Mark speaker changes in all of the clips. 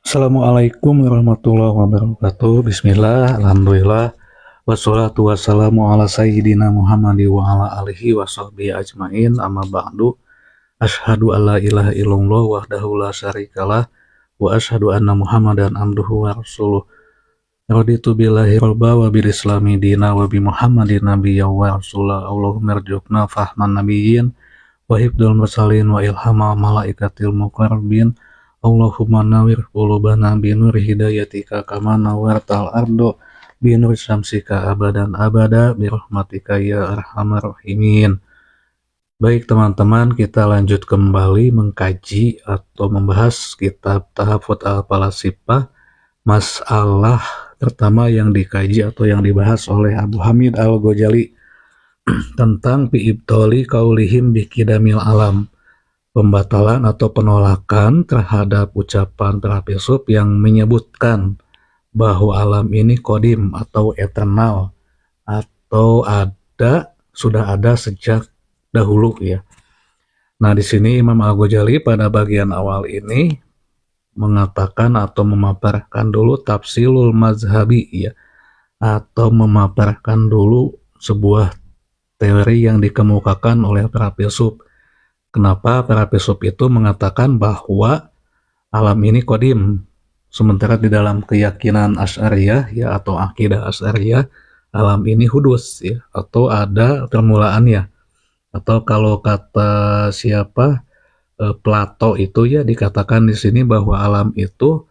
Speaker 1: Assalamualaikum warahmatullahi wabarakatuh. Bismillah, alhamdulillah, wassalatu wassalamu ala sayyidina Muhammad wa ala alihi wa sahbihi ajmain, amma ba'du. Ashhadu an la ilaha illallah wahdahu la syarikalah wa ashhadu anna Muhammadan abduhu wa rasuluh. Raditu billahi rabba wa bil islami dina wa bi Muhammadin nabiyya wa rasulah. Allahumma irzuqna fahman nabiyyin wa hifdzal mursalin wa ilhamal malaikatil muqarrabin. Allahumma nawwir qulubana binur hidayatika kama nawwartal ardo binur syamsika abadan abada birahmatika ya arhamar rahimin. Baik teman-teman, kita lanjut kembali mengkaji atau membahas kitab Tahafut al-Falasifah. Masalah pertama yang dikaji atau yang dibahas oleh Abu Hamid al-Ghazali tentang fi'ibtoli kaulihim bikidamil alam, pembatalan atau penolakan terhadap ucapan para filsuf yang menyebutkan bahwa alam ini kodim atau eternal atau sudah ada sejak dahulu ya. Nah, di sini Imam Al-Ghazali pada bagian awal ini mengatakan atau memaparkan dulu tafsilul mazhabi ya, atau memaparkan dulu sebuah teori yang dikemukakan oleh para filsuf. Kenapa para filsuf itu mengatakan bahwa alam ini kodim, sementara di dalam keyakinan Asy'ariyah ya, atau akidah Asy'ariyah, alam ini hudus ya, atau ada permulaannya. Atau kalau kata Plato itu ya, dikatakan di sini bahwa alam itu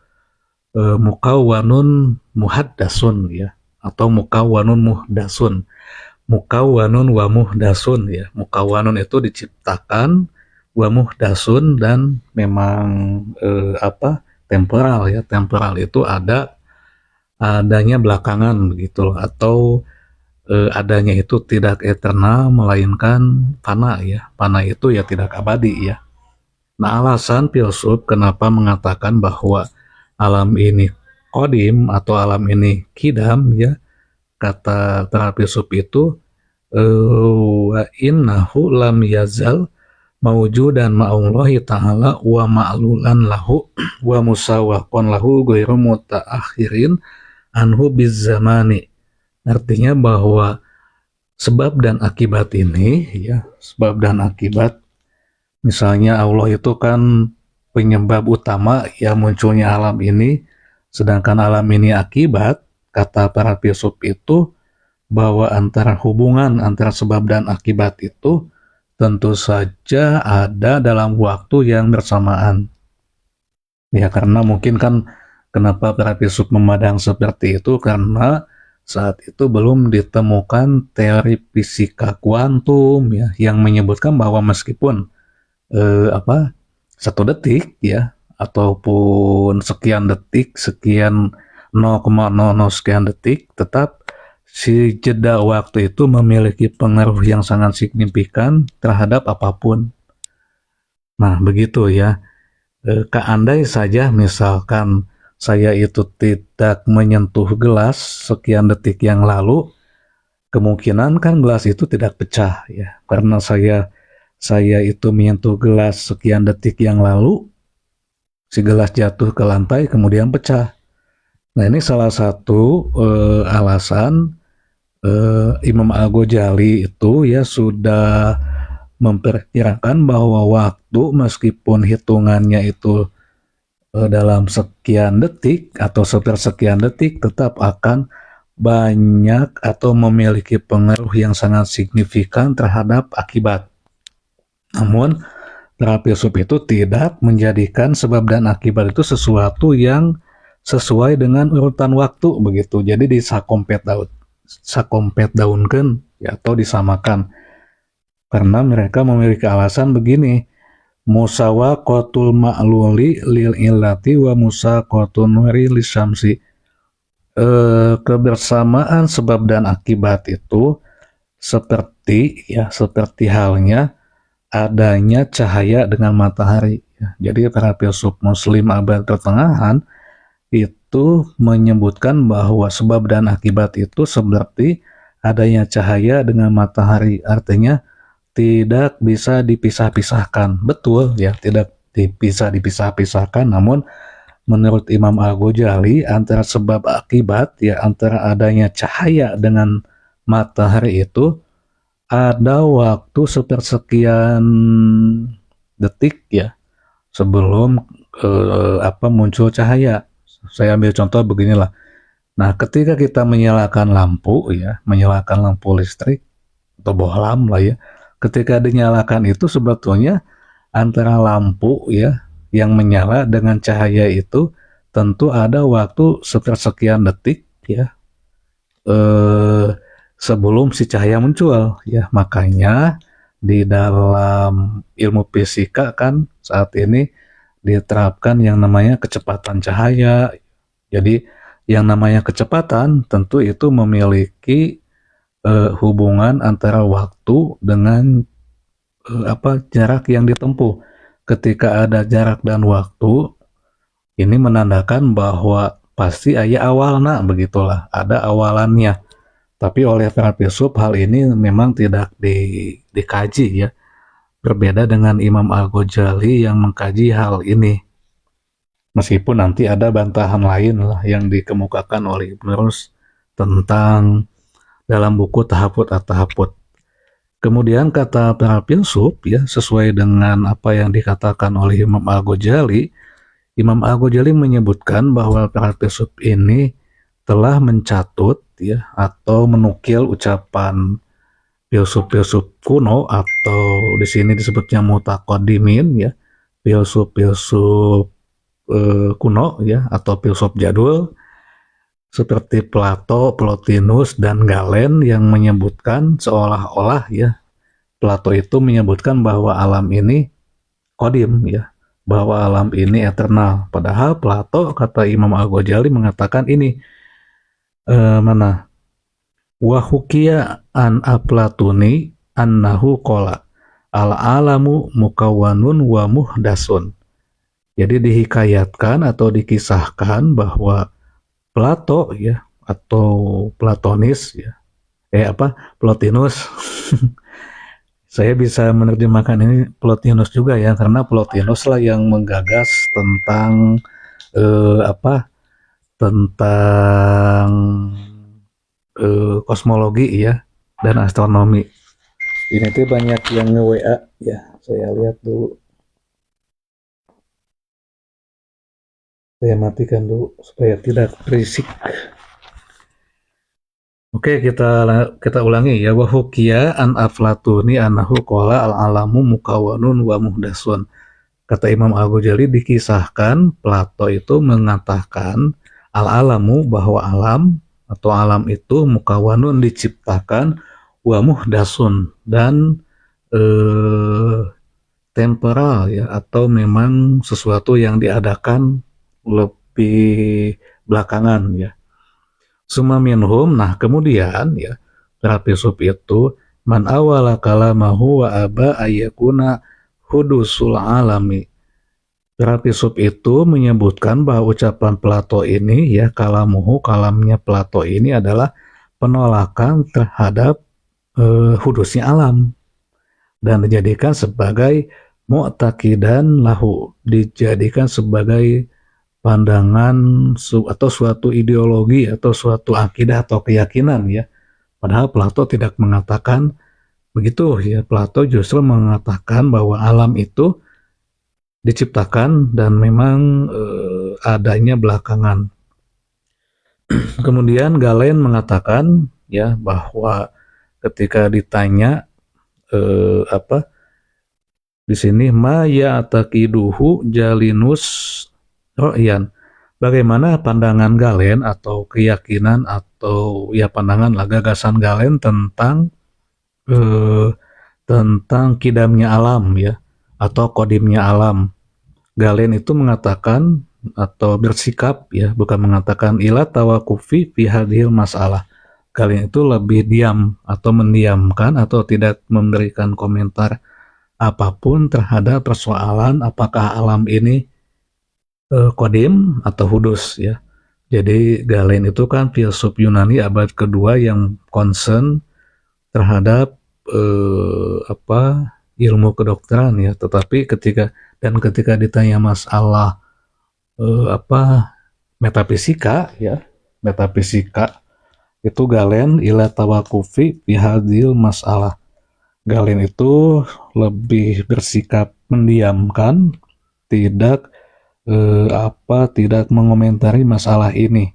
Speaker 1: mukawwanun muhaddasun ya, atau mukawwanun muhdasun. Mukawwanun wa muhdasun ya. Mukawwanun itu diciptakan, wa muhdasun dan memang temporal ya. Temporal itu adanya belakangan begitu, atau adanya itu tidak eternal melainkan fana ya. Fana itu ya tidak abadi ya. Nah, alasan filsuf kenapa mengatakan bahwa alam ini kodim atau alam ini kidam ya, kata para filsuf itu wa innahu lam yazal mawjudan ma'allahi ta'ala wa ma'lulan lahu wa musawwaqan lahu ghairu mutaakhirin anhu bizzamani. Artinya bahwa sebab dan akibat ini ya, sebab dan akibat, misalnya Allah itu kan penyebab utama ya munculnya alam ini, sedangkan alam ini akibat. Kata para filsuf itu bahwa hubungan antara sebab dan akibat itu tentu saja ada dalam waktu yang bersamaan. Ya, karena mungkin kan kenapa para filsuf memandang seperti itu, karena saat itu belum ditemukan teori fisika kuantum ya, yang menyebutkan bahwa meskipun 1 detik ya, ataupun sekian detik, sekian 0,00 sekian detik, tetap si jeda waktu itu memiliki pengaruh yang sangat signifikan terhadap apapun. Nah, begitu ya. Andai saja misalkan saya itu tidak menyentuh gelas sekian detik yang lalu, kemungkinan kan gelas itu tidak pecah ya, karena saya itu menyentuh gelas sekian detik yang lalu, si gelas jatuh ke lantai kemudian pecah. Nah, ini salah satu alasan Imam Al-Ghazali itu ya sudah memperkirakan bahwa waktu meskipun hitungannya itu dalam sekian detik atau sepersekian detik, tetap akan banyak atau memiliki pengaruh yang sangat signifikan terhadap akibat. Namun para filsuf itu tidak menjadikan sebab dan akibat itu sesuatu yang sesuai dengan urutan waktu begitu. Jadi sakompet daunkan ya, atau disamakan, karena mereka memiliki alasan begini: musawaqatul ma'luli lil illati wa musaqatun nuri lisyamsi. Kebersamaan sebab dan akibat itu seperti halnya adanya cahaya dengan matahari. Jadi para filsuf muslim abad pertengahan itu menyebutkan bahwa sebab dan akibat itu seperti adanya cahaya dengan matahari. Artinya tidak bisa dipisah-pisahkan. Betul ya, tidak bisa dipisah-pisahkan, namun menurut Imam Al-Ghazali antara sebab akibat ya antara adanya cahaya dengan matahari itu ada waktu sepersekian detik ya sebelum muncul cahaya. Saya ambil contoh beginilah. Nah, ketika kita menyalakan lampu ya, menyalakan lampu listrik atau bohlam lah ya. Ketika dinyalakan itu sebetulnya antara lampu ya yang menyala dengan cahaya itu tentu ada waktu sepersekian detik ya eh, sebelum si cahaya muncul ya. Makanya di dalam ilmu fisika kan saat ini diterapkan yang namanya kecepatan cahaya. Jadi yang namanya kecepatan tentu itu memiliki hubungan antara waktu dengan jarak yang ditempuh. Ketika ada jarak dan waktu, ini menandakan bahwa pasti ada awalnya, begitulah, ada awalannya. Tapi oleh para filsuf hal ini memang tidak dikaji ya. Berbeda dengan Imam Al-Ghazali yang mengkaji hal ini. Meskipun nanti ada bantahan lain lah yang dikemukakan oleh Ibn Rus tentang dalam buku Tahafut at-Tahafut. Kemudian kata para filsuf ya sesuai dengan apa yang dikatakan oleh Imam Al-Ghazali, Imam Al-Ghazali menyebutkan bahwa para filsuf ini telah mencatut ya atau menukil ucapan filsuf-filsuf kuno atau di sini disebutnya mutaqaddimin ya, filsuf-filsuf kuno ya atau filsuf jadul seperti Plato, Plotinus dan Galen yang menyebutkan seolah-olah ya Plato itu menyebutkan bahwa alam ini kodim ya, bahwa alam ini eternal. Padahal Plato kata Imam Al-Ghazali mengatakan ini mana wahukia an Aplatuni annahu qala al alamu mukawwanun wa muhdasun. Jadi dihikayatkan atau dikisahkan bahwa Plato ya atau Platonis ya Plotinus saya bisa menerjemahkan ini Plotinus juga ya karena Plotinus lah yang menggagas tentang tentang kosmologi ya dan astronomi. Ini tuh banyak yang nge-WA ya, saya lihat dulu. Saya matikan dulu supaya tidak berisik. Oke, kita ulangi ya. Wa hukiya an Aflatuni annahu qala al alamu mukawwanun wa muhdasun. Kata Imam Al-Ghazali dikisahkan Plato itu mengatakan al alamu bahwa alam atau alam itu mukawwanun diciptakan wa muhdasun dan temporal ya atau memang sesuatu yang diadakan lebih belakangan ya. Summa minhum, nah kemudian ya para filsuf itu man awala kalamahu wa aba ayyakuna hudusul alami. Para filsuf itu menyebutkan bahwa ucapan Plato ini ya kalamnya Plato ini adalah penolakan terhadap hudusnya alam dan dijadikan sebagai mu'taqidan lahu, dijadikan sebagai pandangan atau suatu ideologi atau suatu akidah atau keyakinan ya. Padahal Plato tidak mengatakan begitu ya. Plato justru mengatakan bahwa alam itu diciptakan dan memang adanya belakangan. Kemudian Galen mengatakan ya bahwa ketika ditanya di sini ma ya'taqiduhu Jalinus Ro'yan, bagaimana pandangan Galen atau keyakinan atau ya pandangan lah gagasan Galen tentang kidamnya alam ya atau kodimnya alam. Galen itu mengatakan atau bersikap ya bukan mengatakan ila tawakufi fi hadhil masalah. Galen itu lebih diam atau mendiamkan atau tidak memberikan komentar apapun terhadap persoalan apakah alam ini kodim atau hudus ya. Jadi Galen itu kan filsuf Yunani abad kedua yang concern terhadap ilmu kedokteran ya. Tetapi ketika ditanya masalah apa metafisika ya, metafisika itu galen ila tawakufi fi hadhil masalah. Galen itu lebih bersikap mendiamkan, tidak tidak mengomentari masalah ini.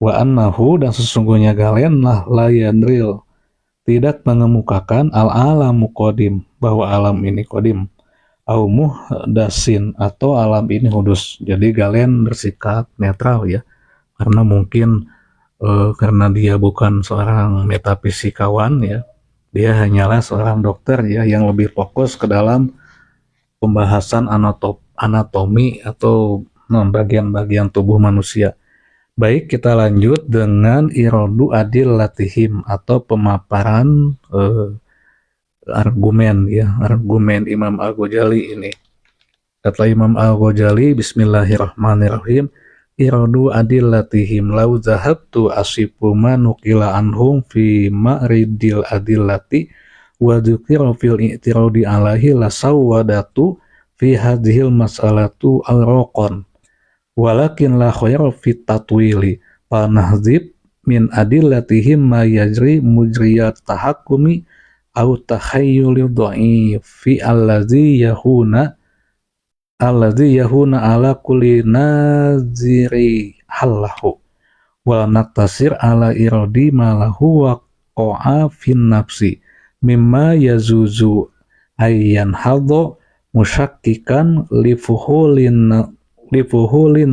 Speaker 1: Wa annahu, dan sesungguhnya Galen lah layandril, tidak mengemukakan al-alamu kodim, bahwa alam ini kodim, au muhdasin, atau alam ini hudus. Jadi Galen bersikap netral ya, karena mungkin karena dia bukan seorang metafisikawan ya, dia hanyalah seorang dokter ya yang lebih fokus ke dalam pembahasan anatomi atau bagian-bagian tubuh manusia. Baik, kita lanjut dengan irodu adil latihim, atau pemaparan argumen ya, argumen Imam Al-Ghazali ini. Kata Imam Al-Ghazali, bismillahirrahmanirrahim, irodu adil latihim lau zahabtu asifu ma nukila anhum fi ma'ridil adillati wa dzukira fil i'tiradi alaihi lasawwadatu fi hadhil mas'alatu al-raqan walakin la khaira fit tatwili fa nahzib min adillatihim ma yajri mujriyat tahakkumi au takhayyuli dhaif fi allazi yahuna ala kulli naziri halahu wa naktasir ala iradi malahu wa qa'a fin nafsi mimma yazuzu ayyan hadho musyakkikan lifuhulin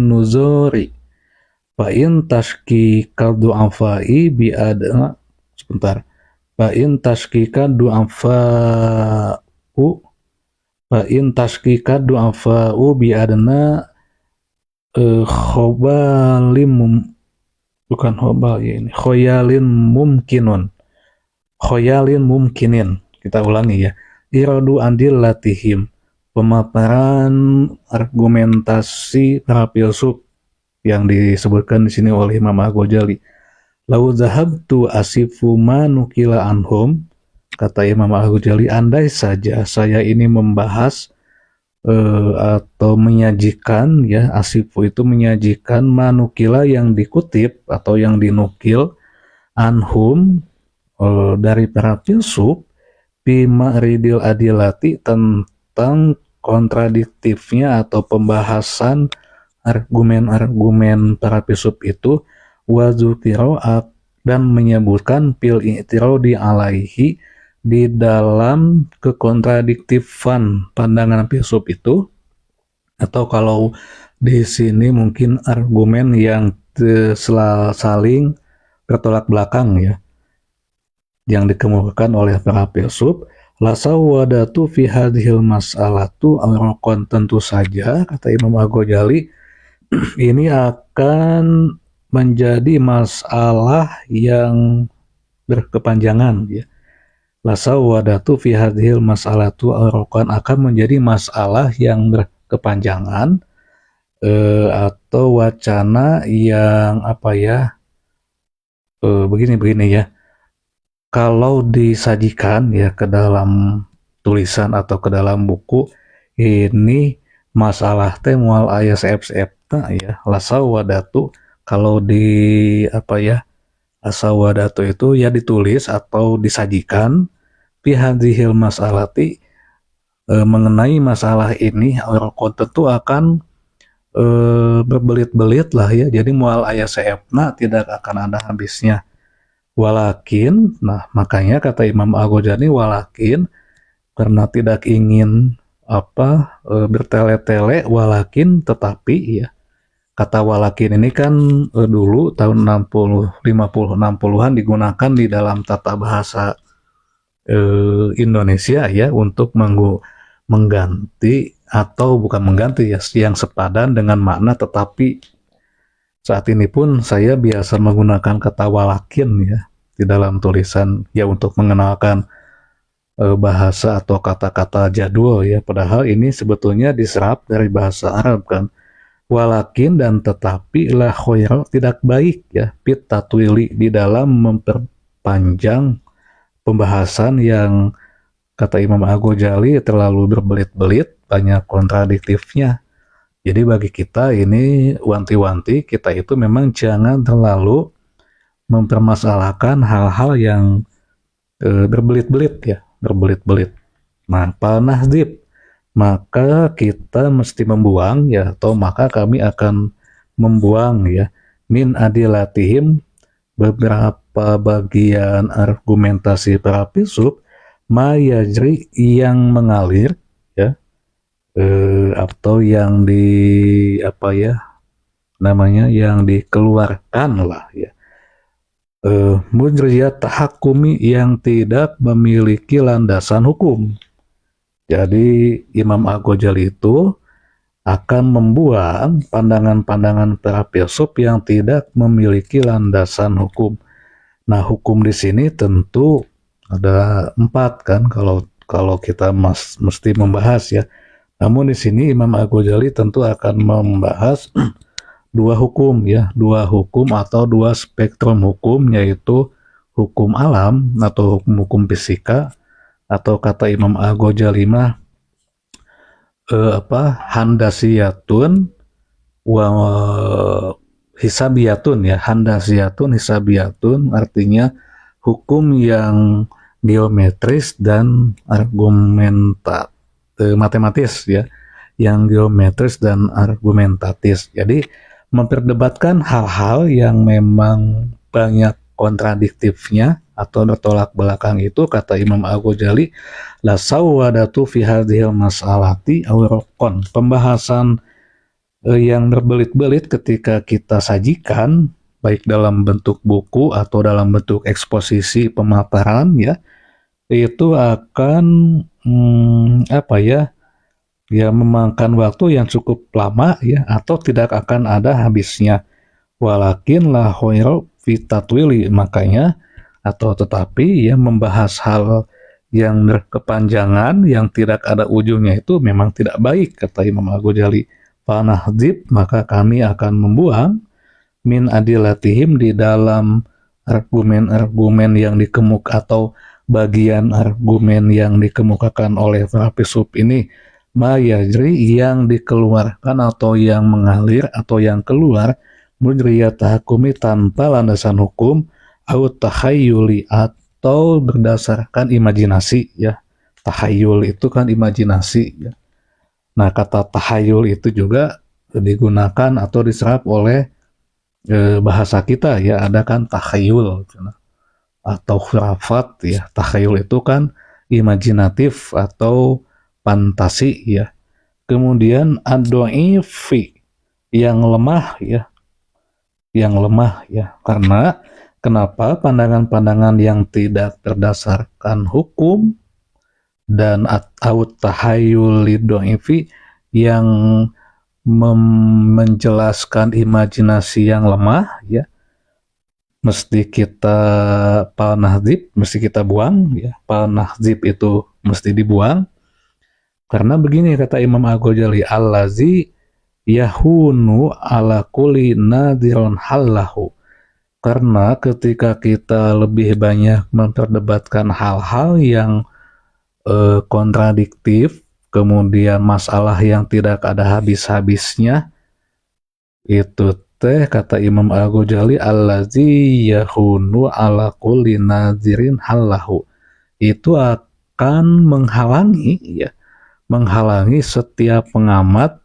Speaker 1: nuzuri fa in tashkika du'afai bi adna sebentar fa in tashkika du'afau fa in tashkika du'afau bi adna khobalim bukan khobal ya, ini khoyalin mumkinin, kita ulangi ya, iradu andil latihim, pemaparan argumentasi para filsuf yang disebutkan di sini oleh Imam Al-Ghazali. Lau zahabtu asifu ma nukila anhum, kata Imam Al-Ghazali, andai saja saya ini membahas atau menyajikan ya, asifu itu menyajikan manukila yang dikutip atau yang dinukil anhum dari para filsuf bima ridil adilati, tentang kontradiktifnya atau pembahasan argumen-argumen para filsuf itu, wazukiro, dan menyebutkan pil i'tiradi alaihi, di dalam kekontradiktifan pandangan filsuf itu, atau kalau di sini mungkin argumen yang saling bertolak belakang ya, yang dikemukakan oleh para filsuf. Lasawwadatu fi hadhil mas'alatu al-raqan, tentu saja kata Imam Al-Ghazali ini akan menjadi masalah yang berkepanjangan ya. Lasawwadatu fi hadhil mas'alatu al-raqan, akan menjadi masalah yang berkepanjangan atau wacana yang begini ya. Kalau disajikan ya ke dalam tulisan atau ke dalam buku, ini masalah teh moal aya seep-seepna ya. Lasawwadatu, kalau di asawadatu itu ya ditulis atau disajikan fi hadhil mas'alati, mengenai masalah ini, orang tentu akan berbelit-belit lah ya. Jadi mual aya seepna, tidak akan ada habisnya. Walakin, nah makanya kata Imam Al-Ghazali, walakin, karena tidak ingin bertele-tele, walakin, tetapi ya, kata walakin ini kan dulu tahun 60, 50, 60-an digunakan di dalam tata bahasa Indonesia ya, untuk mengganti, atau bukan mengganti ya, yang sepadan dengan makna tetapi. Saat ini pun saya biasa menggunakan kata walakin ya di dalam tulisan ya, untuk mengenalkan bahasa atau kata-kata jadul ya, padahal ini sebetulnya diserap dari bahasa Arab kan. Walakin, dan tetapi, la khaira, tidak baik ya, fit tatwili, di dalam memperpanjang pembahasan yang kata Imam Al-Ghazali terlalu berbelit-belit, banyak kontradiktifnya. Jadi bagi kita ini wanti-wanti, kita itu memang jangan terlalu mempermasalahkan hal-hal yang berbelit-belit ya, berbelit-belit. Nah, panahdzib, maka kita mesti membuang ya, atau maka kami akan membuang ya, min adilatihim, beberapa bagian argumentasi para filsuf, mayajri, yang mengalir ya, atau yang di apa ya namanya, yang dikeluarkan lah ya, mujriyat tahakumi, yang tidak memiliki landasan hukum. Jadi Imam Al-Ghazali itu akan membuang pandangan-pandangan para filsuf yang tidak memiliki landasan hukum. Nah, hukum di sini tentu ada 4 kan, kalau kita mesti membahas ya. Namun di sini Imam Al-Ghazali tentu akan membahas dua hukum ya, dua hukum atau dua spektrum hukum, yaitu hukum alam atau hukum fisika, atau kata Imam Al-Ghazali mah handasiyatun wa hisabiyatun ya, handasiyatun hisabiyatun, artinya hukum yang geometris dan matematis ya, yang geometris dan argumentatif. Jadi memperdebatkan hal-hal yang memang banyak kontradiktifnya atau bertolak belakang itu, kata Imam Al-Ghazali, la sawadatu fi hadhil mas'alati awraqon, pembahasan yang berbelit-belit ketika kita sajikan baik dalam bentuk buku atau dalam bentuk eksposisi pemaparan ya, itu akan memakan waktu yang cukup lama ya, atau tidak akan ada habisnya. Walakin la khairu fi tatwili, makanya atau tetapi ya, membahas hal yang berkepanjangan yang tidak ada ujungnya itu memang tidak baik, kata Imam Al-Ghazali. Fanahdzib, maka kami akan membuang, min adilatihim, di dalam argumen-argumen yang atau bagian argumen yang dikemukakan oleh para filsuf ini, mayajri, yang dikeluarkan atau yang mengalir atau yang keluar, mujriyat tahakumi, tanpa landasan hukum, au tahayyuli, atau berdasarkan imajinasi ya. Tahayyul itu kan imajinasi ya. Nah, kata tahayyul itu juga digunakan atau diserap oleh bahasa kita ya, ada kan tahayyul atau khurafat ya. Tahayyul itu kan imajinatif atau fantasi ya. Kemudian ad-dha'ifi, yang lemah ya, yang lemah ya. Karena kenapa? Pandangan-pandangan yang tidak berdasarkan hukum dan tahayyul lidha'ifi, yang menjelaskan imajinasi yang lemah ya, mesti kita panahdzib, mesti kita buang ya. Panahdzib itu mesti dibuang. Karena begini, kata Imam Al-Ghazali, allazi yahunu ala kulli nadiron hallahu. Karena ketika kita lebih banyak memperdebatkan hal-hal yang kontradiktif, kemudian masalah yang tidak ada habis-habisnya, itu teh, kata Imam Al-Ghazali, allazi yahunu ala kulli nadirin hallahu, itu akan menghalangi setiap pengamat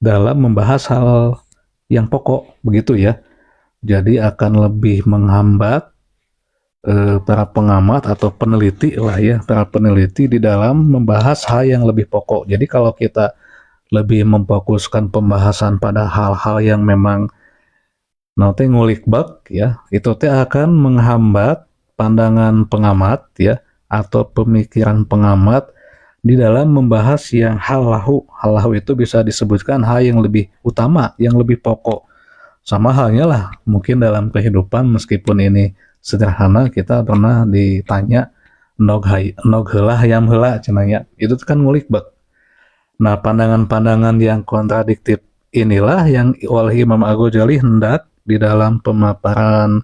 Speaker 1: dalam membahas hal yang pokok, begitu ya. Jadi akan lebih menghambat para pengamat atau peneliti lah ya, para peneliti di dalam membahas hal yang lebih pokok. Jadi kalau kita lebih memfokuskan pembahasan pada hal-hal yang memang nanti ngulik bak ya, itu teh akan menghambat pandangan pengamat ya, atau pemikiran pengamat di dalam membahas yang halahu. Halahu itu bisa disebutkan hal yang lebih utama, yang lebih pokok. Sama halnya lah mungkin dalam kehidupan, meskipun ini sederhana, kita pernah ditanya nog heula hayam heula cenanya, itu kan ngulik bak. Nah, pandangan-pandangan yang kontradiktif inilah yang oleh Imam Al-Ghazali hendak di dalam pemaparan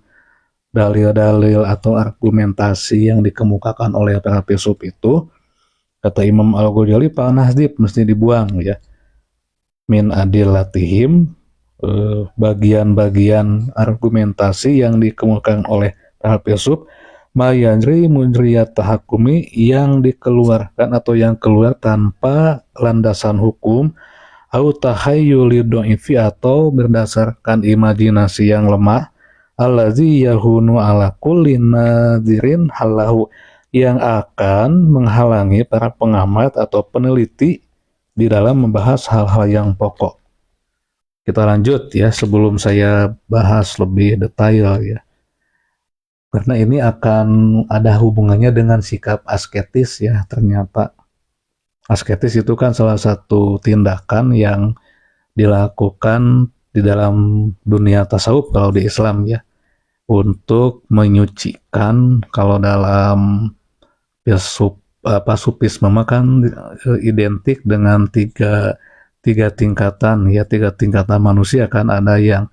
Speaker 1: dalil-dalil atau argumentasi yang dikemukakan oleh para filsuf itu, kata Imam Al-Ghazali, panahdzib mesti dibuang ya. min adillatihim, bagian-bagian argumentasi yang dikemukakan oleh para filsuf, mayanri mujriyat tahakumi, yang dikeluarkan atau yang keluar tanpa landasan hukum, au tahayyuli do'ifi, atau berdasarkan imajinasi yang lemah, allazi yahunu ala kulli nadzirin halahu, yang akan menghalangi para pengamat atau peneliti di dalam membahas hal-hal yang pokok. Kita lanjut ya, sebelum saya bahas lebih detail ya. Karena ini akan ada hubungannya dengan sikap asketis ya. Ternyata asketis itu kan salah satu tindakan yang dilakukan di dalam dunia tasawuf kalau di Islam ya, untuk menyucikan. Kalau dalam sufisme kan identik dengan tiga tingkatan ya, tiga tingkatan manusia kan, ada yang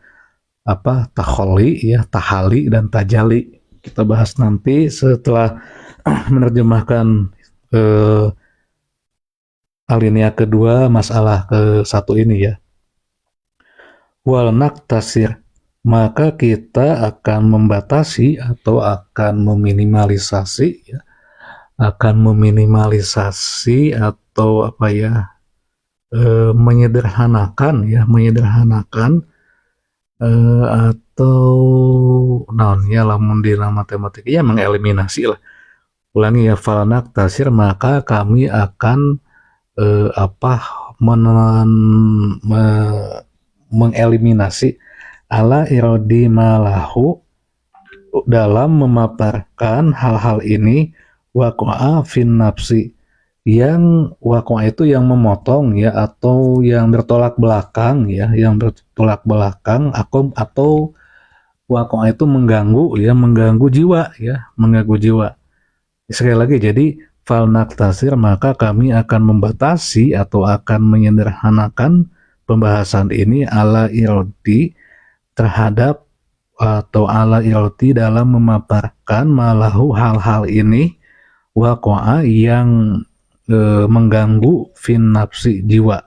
Speaker 1: taholi ya, tahali, dan tajali. Kita bahas nanti setelah menerjemahkan alinea kedua masalah ke satu ini ya. Wal naktasir, maka kita akan membatasi atau akan meminimalisasi ya, atau menyederhanakan ya, atau naonnya lamun di matematika ya, mengeliminasi lah. Ulangi ya, falnak tasir, maka kami akan mengeliminasi ala irodi malahu, dalam memaparkan hal-hal ini, waqa'a fin nafsi, yang waqa'a itu yang memotong ya, atau yang bertolak belakang ya, atau waqa'a itu mengganggu ya, mengganggu jiwa. Sekali lagi, jadi fal naktasir, maka kami akan membatasi atau akan menyederhanakan pembahasan ini ala irodi, terhadap atau ala iroti, dalam memaparkan malahu, hal-hal ini, waqa'a yang mengganggu fin nafsi, jiwa,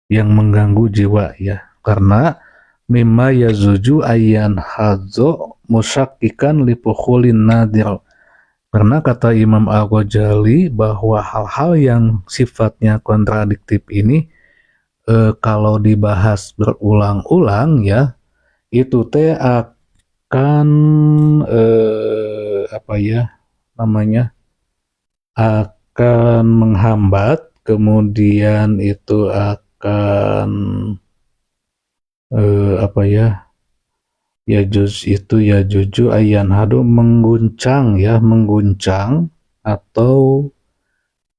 Speaker 1: yang mengganggu jiwa ya. Karena mimma yazuju ayyan hadzo musyakikan lipukhulin nadir, karena kata Imam Al-Ghazali bahwa hal-hal yang sifatnya kontradiktif ini kalau dibahas berulang-ulang ya, itu teh akan akan menghambat, kemudian itu akan yajuju ayan hadu, mengguncang, atau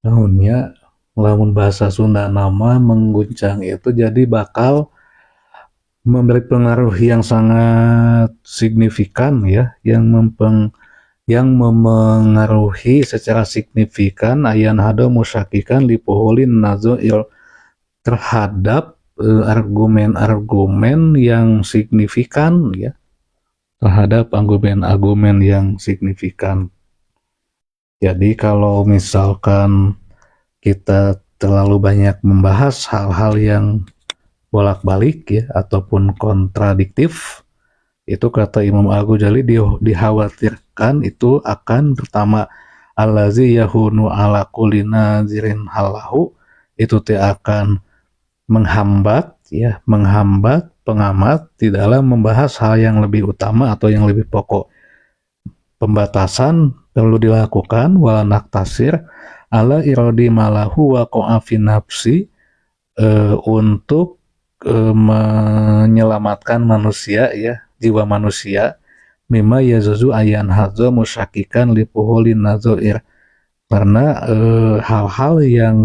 Speaker 1: namunnya lamun bahasa Sunda nama mengguncang itu jadi bakal memberi pengaruh yang sangat signifikan ya, yang memengaruhi secara signifikan ayan hado musyakikan lipuhulin nazoil, terhadap argumen-argumen yang signifikan ya, terhadap argumen-argumen yang signifikan. Jadi kalau misalkan kita terlalu banyak membahas hal-hal yang bolak-balik ya, ataupun kontradiktif, itu kata Imam Al-Ghazali dikhawatirkan itu akan, pertama, allazi yahunu ala kulli nazirin halahu, itu akan menghambat pengamat di dalam membahas hal yang lebih utama atau yang lebih pokok. Pembatasan perlu dilakukan, wala naktasir ala irodi malahu wa qa'afi nafsi, untuk menyelamatkan manusia ya, jiwa manusia, mimma yazuzu ayan hadzo musyakikan lipuhulin nazoir, karena hal-hal yang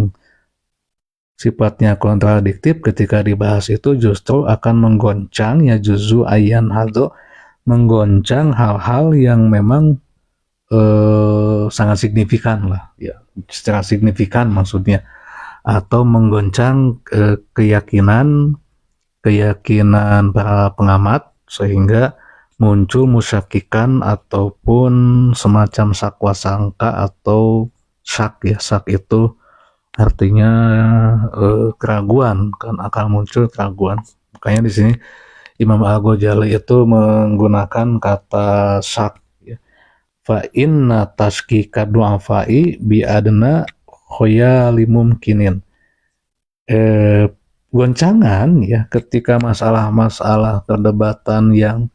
Speaker 1: sifatnya kontradiktif ketika dibahas itu justru akan menggoncang ya, juzu ayan hadzo, menggoncang hal-hal yang memang sangat signifikan lah ya, secara signifikan maksudnya, atau menggoncang keyakinan para pengamat, sehingga muncul musyakikan ataupun semacam sakwa sangka atau syak ya. Syak itu artinya keraguan, kan akan muncul keraguan. Makanya di sini Imam Al-Ghazali itu menggunakan kata syak, ya. Fa inna tashkika du'afai bi adna khoyali mumkinin. Goncangan ya ketika masalah-masalah perdebatan yang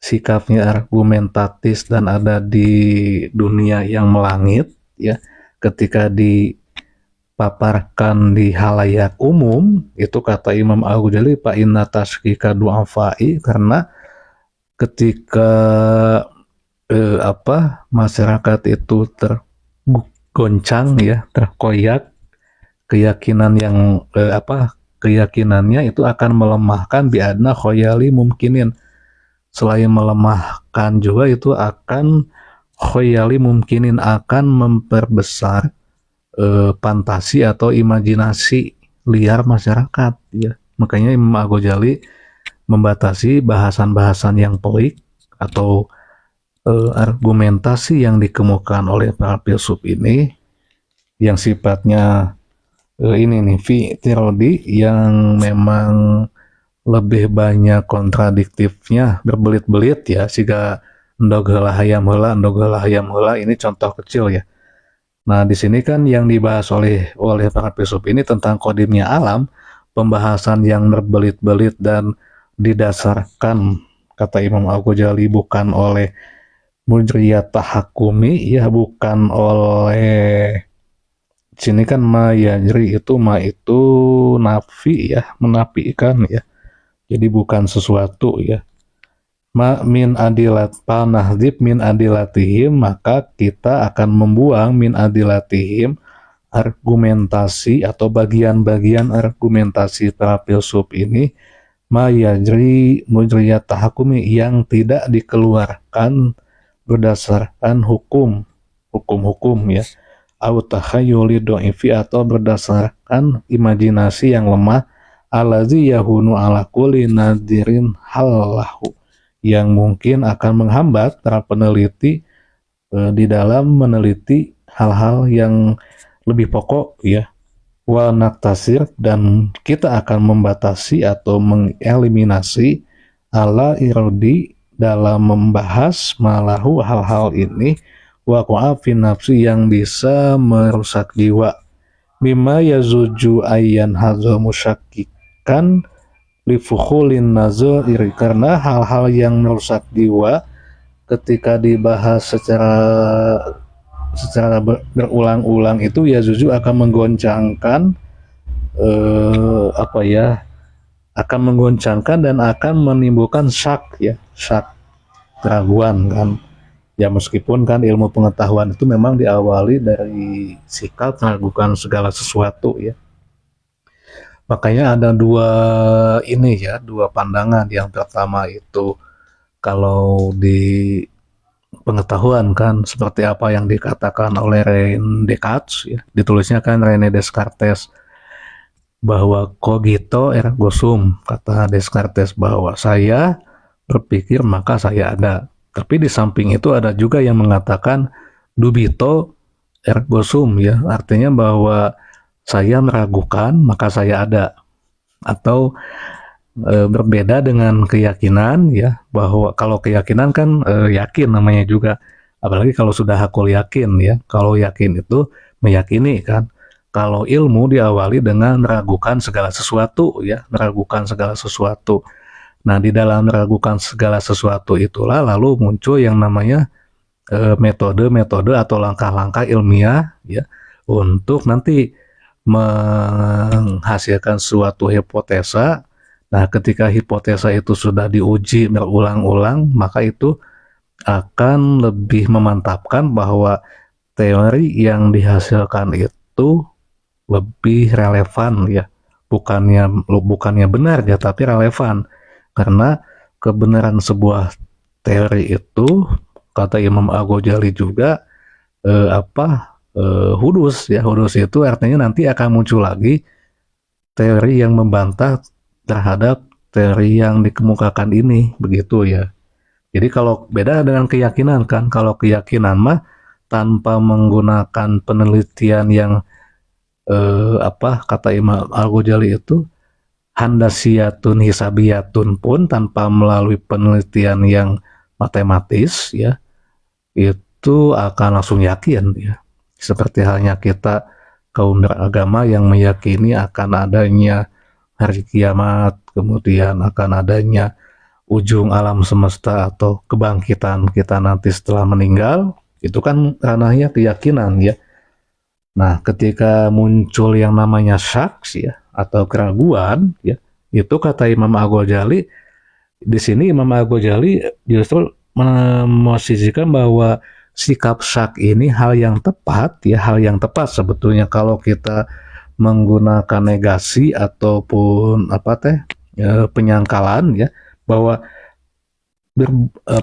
Speaker 1: sikapnya argumentatif dan ada di dunia yang melangit, ya, ketika dipaparkan di halayak umum, itu kata Imam Al-Ghazali fa inna tashkika du'afai, karena ketika masyarakat itu tergoncang, ya, terkoyak, keyakinan yang keyakinannya itu akan melemahkan biadna khoyali mumkinin. Selain melemahkan juga itu akan khoyali mumkinin, akan memperbesar fantasi atau imajinasi liar masyarakat, ya. Makanya Imam Al-Ghazali membatasi bahasan-bahasan yang pelik atau argumentasi yang dikemukakan oleh para filsuf ini yang sifatnya ini nih fi'tirodi, yang memang lebih banyak kontradiktifnya, berbelit-belit, ya, siga endog heula hayam heula, ini contoh kecil, ya. Nah, di sini kan yang dibahas oleh para filsuf ini tentang kodimnya alam, pembahasan yang berbelit-belit dan didasarkan, kata Imam Al-Ghazali, bukan oleh mujriyat tahakumi, ya, bukan oleh sini kan ma yajri, itu ma itu nafi, ya, menafikan, ya. Jadi bukan sesuatu, ya. Ma min adilat nahdib min adilatihim, maka kita akan membuang min adilatihim, argumentasi atau bagian-bagian argumentasi para filsuf ini, ma yajri mujriyat tahakumi, yang tidak dikeluarkan berdasarkan hukum-hukum, ya, au takhayuli do'ifi, atau berdasarkan imajinasi yang lemah, alazi yahunu ala kulli nadirin halahu, yang mungkin akan menghambat para peneliti di dalam meneliti hal-hal yang lebih pokok, ya. Wa naktasir, dan kita akan membatasi atau mengeliminasi ala irodi, dalam membahas malahu hal-hal ini, waqa'a fi nafsi, yang bisa merusak jiwa, mimma yazuju ayyan hadza musyakkikan lifukhulin nazairi, karena hal-hal yang merusak jiwa ketika dibahas secara berulang-ulang itu yazuju akan menggoncangkan akan menggoncangkan dan akan menimbulkan syak, ya, syak, keraguan, kan. Ya, meskipun kan ilmu pengetahuan itu memang diawali dari sikap meragukan segala sesuatu, ya. Makanya ada dua pandangan. Yang pertama itu kalau di pengetahuan kan seperti apa yang dikatakan oleh René Descartes, ya. Ditulisnya kan René Descartes, bahwa cogito ergo sum, kata Descartes, bahwa saya berpikir maka saya ada. Tapi di samping itu ada juga yang mengatakan dubito ergo sum, ya, artinya bahwa saya meragukan maka saya ada. Atau berbeda dengan keyakinan, ya, bahwa kalau keyakinan kan yakin namanya juga, apalagi kalau sudah hakul yakin, ya. Kalau yakin itu meyakini, kan. Kalau ilmu diawali dengan meragukan segala sesuatu, ya, meragukan segala sesuatu. Nah, di dalam meragukan segala sesuatu itulah lalu muncul yang namanya metode-metode atau langkah-langkah ilmiah, ya, untuk nanti menghasilkan suatu hipotesa. Nah, ketika hipotesa itu sudah diuji berulang-ulang, maka itu akan lebih memantapkan bahwa teori yang dihasilkan itu lebih relevan, ya. Bukannya benar, ya, tapi relevan. Karena kebenaran sebuah teori itu, kata Imam Al-Ghazali juga, hudus, ya. Hudus itu artinya nanti akan muncul lagi teori yang membantah terhadap teori yang dikemukakan ini, begitu, ya. Jadi kalau beda dengan keyakinan, kan, kalau keyakinan mah tanpa menggunakan penelitian yang kata Imam Al-Ghazali itu handasiyatun hisabiyatun pun tanpa melalui penelitian yang matematis ya itu akan langsung yakin ya. Seperti halnya kita kaum beragama yang meyakini akan adanya hari kiamat, kemudian akan adanya ujung alam semesta atau kebangkitan kita nanti setelah meninggal, itu kan ranahnya keyakinan ya. Nah, ketika muncul yang namanya syak ya atau keraguan ya, itu kata Imam Al-Ghazali di sini Imam Al-Ghazali justru memosisikan bahwa sikap syak ini hal yang tepat ya, hal yang tepat sebetulnya kalau kita menggunakan negasi ataupun penyangkalan ya, bahwa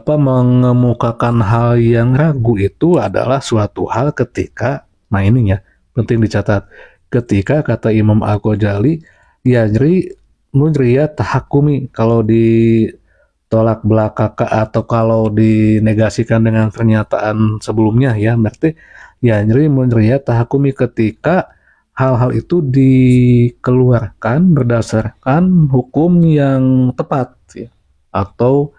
Speaker 1: mengemukakan hal yang ragu itu adalah suatu hal ketika, nah ini ya penting dicatat, ketika kata Imam Al-Ghazali yajri mudriyat tahakumi, kalau ditolak belakang atau kalau dinegasikan dengan pernyataan sebelumnya ya, berarti yajri mudriyat tahakumi ketika hal-hal itu dikeluarkan berdasarkan hukum yang tepat ya. Atau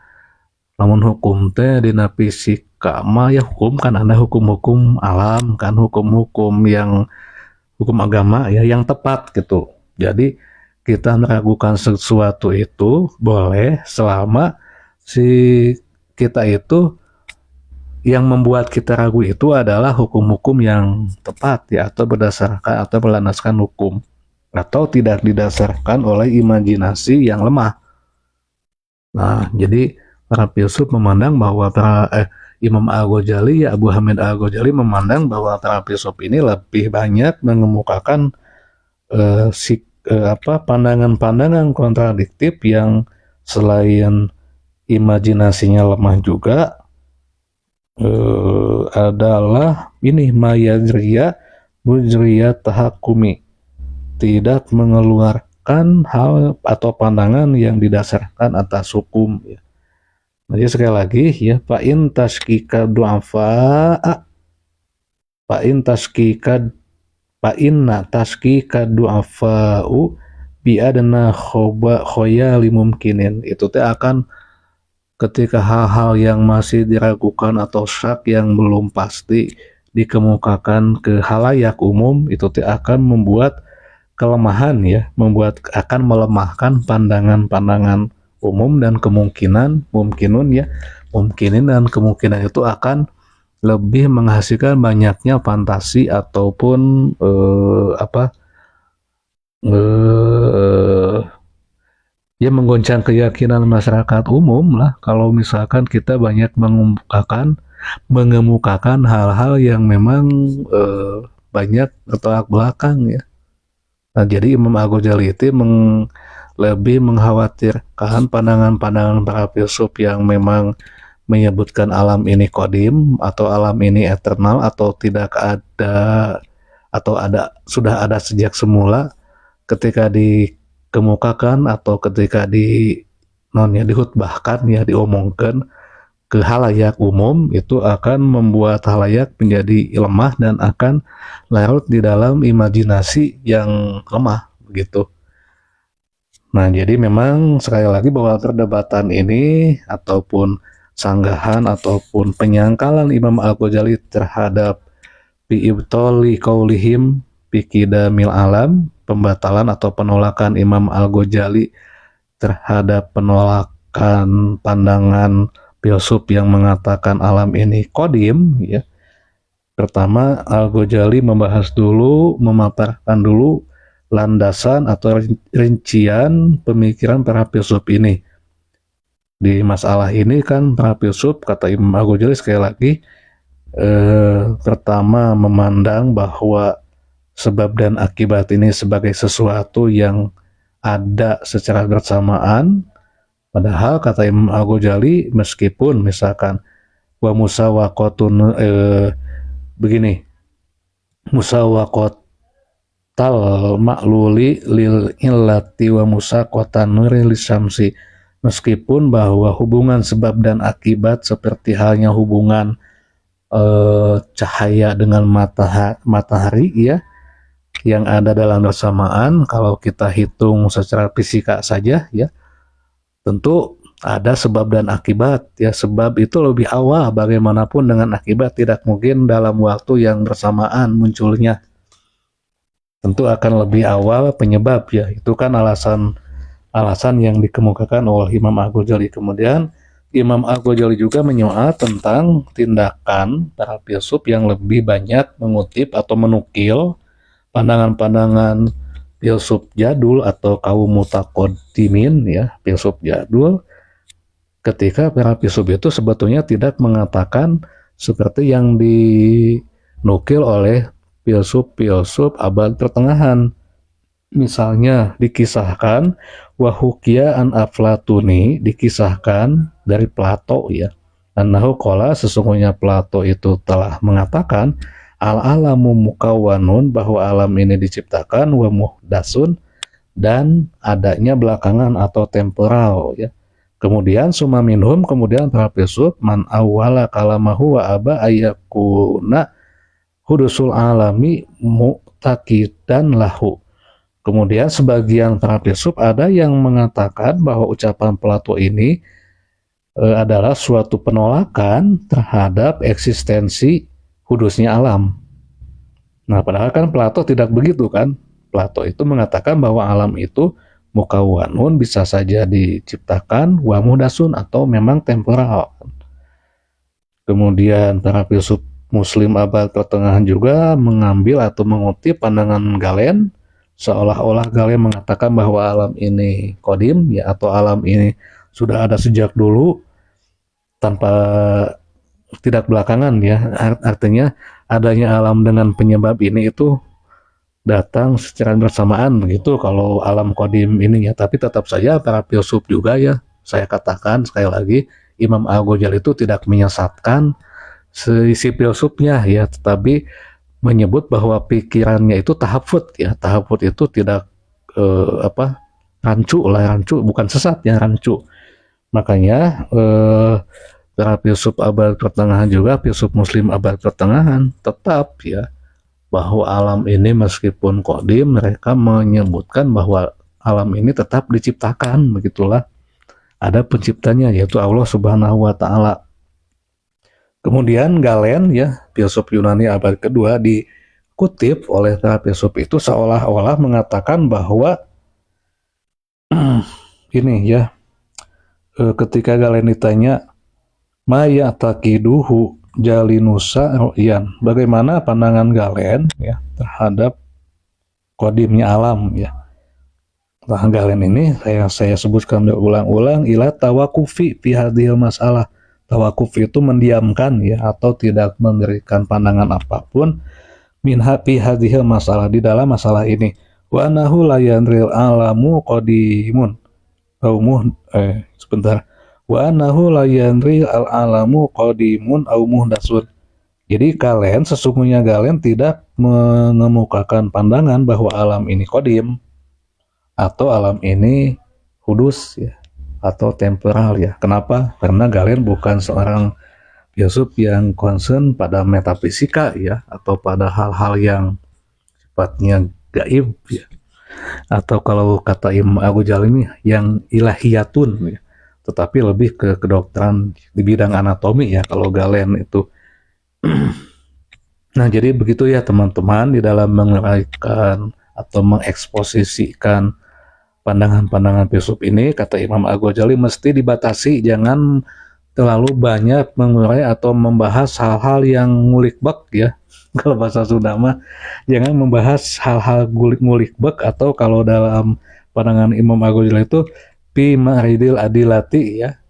Speaker 1: namun hukum teh dina fisika mah ya hukum kan ada hukum-hukum alam kan, hukum-hukum yang hukum agama ya yang tepat gitu. Jadi kita meragukan sesuatu itu boleh selama si kita itu yang membuat kita ragu itu adalah hukum-hukum yang tepat ya, atau berdasarkan atau berlandaskan hukum, atau tidak didasarkan oleh imajinasi yang lemah. Nah, jadi para filsuf memandang bahwa Imam Al-Ghazali ya, Abu Hamid Al-Ghazali memandang bahwa para filsuf ini lebih banyak mengemukakan pandangan-pandangan kontradiktif yang selain imajinasinya lemah juga adalah ini mayadriya bujriya tahakumi, tidak mengeluarkan hal atau pandangan yang didasarkan atas hukum ya. Jadi sekali lagi ya, fa'in tashkika du'afa fa'in tashkika du'afa'u bi'adna khoyali mumkinin, itu teh akan ketika hal-hal yang masih diragukan atau syak yang belum pasti dikemukakan ke halayak umum, itu akan membuat kelemahan ya, akan melemahkan pandangan-pandangan umum, dan kemungkinan dan kemungkinan itu akan lebih menghasilkan banyaknya fantasi ataupun ya menggoncang keyakinan masyarakat umum lah kalau misalkan kita banyak mengemukakan hal-hal yang memang banyak bertolak belakang ya. Nah, jadi Imam Al-Ghazali itu lebih mengkhawatirkan pandangan-pandangan para filsuf yang memang menyebutkan alam ini kodim atau alam ini eternal atau tidak ada atau sudah ada sejak semula, ketika dikemukakan atau ketika dihutbahkan ya, diomongkan ke halayak umum, itu akan membuat halayak menjadi lemah dan akan larut di dalam imajinasi yang lemah begitu. Nah, jadi memang sekali lagi bahwa perdebatan ini ataupun sanggahan ataupun penyangkalan Imam Al-Ghazali terhadap bi'ibtali qaulihim biqidamil alam, pembatalan atau penolakan Imam Al-Ghazali terhadap penolakan pandangan filsuf yang mengatakan alam ini qadim ya. Pertama, Al-Ghazali memaparkan dulu landasan atau rincian pemikiran para filsuf ini. Di masalah ini kan para filsuf, kata Imam Al-Ghazali sekali lagi, pertama memandang bahwa sebab dan akibat ini sebagai sesuatu yang ada secara bersamaan, padahal kata Imam Al-Ghazali meskipun misalkan wa musawaqatun begini, musawaqat tal makluli lil illati wa musaqatan nuri lisyamsi, meskipun bahwa hubungan sebab dan akibat seperti halnya hubungan cahaya dengan matahari ya, yang ada dalam bersamaan. Kalau kita hitung secara fisika saja ya, tentu ada sebab dan akibat ya. Sebab itu lebih awal bagaimanapun dengan akibat tidak mungkin dalam waktu yang bersamaan munculnya. Tentu akan lebih awal penyebab ya. Itu kan alasan yang dikemukakan oleh Imam Al-Ghazali. Kemudian Imam Al-Ghazali juga menyoal tentang tindakan para filsuf yang lebih banyak mengutip atau menukil pandangan-pandangan filsuf jadul atau kaum mutaqaddimin ya, filsuf jadul, ketika para filsuf itu sebetulnya tidak mengatakan seperti yang dinukil oleh filsuf-filsuf abad pertengahan. Misalnya dikisahkan wahukia an Aflatuni, dikisahkan dari Plato ya, annahu qala, sesungguhnya Plato itu telah mengatakan al-alamu mukawwanun, bahwa alam ini diciptakan, wa muhdasun, dan adanya belakangan atau temporal ya. Kemudian summa minhum, kemudian para filsuf, man awwala kalamahu wa aba ayyakuna hudusul alami mu'taqidan lahu. Kemudian sebagian para filsuf ada yang mengatakan bahwa ucapan Plato ini adalah suatu penolakan terhadap eksistensi hudusnya alam. Nah, padahal kan Plato tidak begitu kan. Plato itu mengatakan bahwa alam itu mukawwanun, bisa saja diciptakan, wa muhdasun, atau memang temporal. Kemudian para filsuf Muslim abad pertengahan juga mengambil atau mengutip pandangan Galen, seolah-olah Galen mengatakan bahwa alam ini kodim ya, atau alam ini sudah ada sejak dulu tanpa tidak belakangan ya. Artinya adanya alam dengan penyebab ini itu datang secara bersamaan begitu kalau alam kodim ini ya. Tapi tetap saja para filsuf juga ya, saya katakan sekali lagi, Imam Al-Ghazali itu tidak menyesatkan si filsufnya ya, tetapi menyebut bahwa pikirannya itu tahafut ya. Tahafut itu tidak rancu, bukan sesat ya, rancu. Makanya para filsuf abad pertengahan juga, filsuf Muslim abad pertengahan, tetap ya bahwa alam ini meskipun kodim, mereka menyebutkan bahwa alam ini tetap diciptakan, begitulah. Ada penciptanya, yaitu Allah Subhanahu wa Ta'ala. Kemudian Galen ya, filsuf Yunani abad kedua, dikutip oleh para filsuf itu seolah-olah mengatakan bahwa ini ya, ketika Galen ditanya maya takiduhu jalinusa ro'yan, bagaimana pandangan Galen ya terhadap kodimnya alam ya. Nah, Galen ini saya sebutkan berulang-ulang, ila tawakufi fi hadhil masalah. Tawakuf itu mendiamkan ya, atau tidak memberikan pandangan apapun minha fi hadhil masalah, di dalam masalah ini. Wa annahu la yanril alamu qadimun sebentar. Wa annahu la yanril alamu qadimun au muhdasun. Jadi sesungguhnya Galen tidak mengemukakan pandangan bahwa alam ini kodim atau alam ini hudus ya, atau temporal ya. Kenapa? Karena Galen bukan seorang filsuf yang concern pada metafisika ya, atau pada hal-hal yang sifatnya gaib ya, atau kalau kata Imam Al-Ghazali yang ilahiyatun ya, tetapi lebih ke kedokteran di bidang anatomi ya kalau Galen itu. Nah, jadi begitu ya teman-teman, di dalam menguraikan atau mengeksposisikan pandangan-pandangan filsuf ini, kata Imam Al-Ghazali mesti dibatasi, jangan terlalu banyak mengurai atau membahas hal-hal yang ngulik-bek ya. Kalau bahasa Sunda mah, jangan membahas hal-hal ngulik-bek, atau kalau dalam pandangan Imam Al-Ghazali itu fi ma'ridil adilati ya,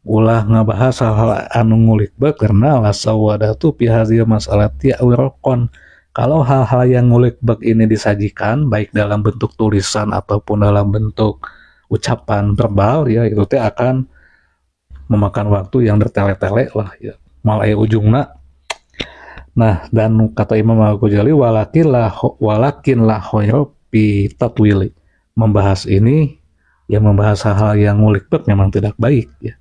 Speaker 1: ulah ngabahas hal-hal anu ngulik-bek, karena la sawadatu fi hadhil mas'alati awraqon. Kalau hal-hal yang ngulik-bek ini disajikan baik dalam bentuk tulisan ataupun dalam bentuk ucapan verbal ya, itu teh akan memakan waktu yang bertele-tele lah ya, malai ujungna. Nah, dan kata Imam Al-Ghazali walakin la khairu fi tatwili, membahas ini yang membahas hal-hal yang ngulik-bek memang tidak baik ya.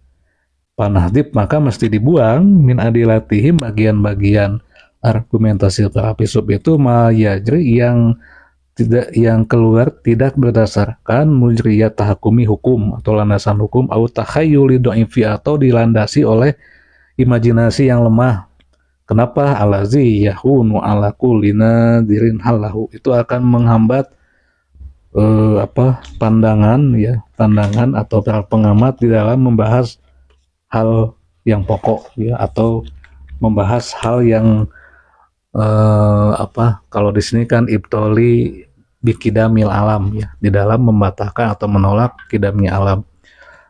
Speaker 1: Panahdib, maka mesti dibuang min adilatihim, bagian-bagian argumentasi para filsuf itu, mayajri yang tidak berdasarkan mujriyat tahakumi hukum atau landasan hukum au takhayyuli dhaifi atau dilandasi oleh imajinasi yang lemah. Kenapa? Alazi yahunu ala kulli nadirin halahu, itu akan menghambat pandangan atau para pengamat di dalam membahas hal yang pokok ya, atau membahas hal yang kalau di sini kan ibtoli bikidamil alam ya, di dalam membatalkan atau menolak kidamnya alam.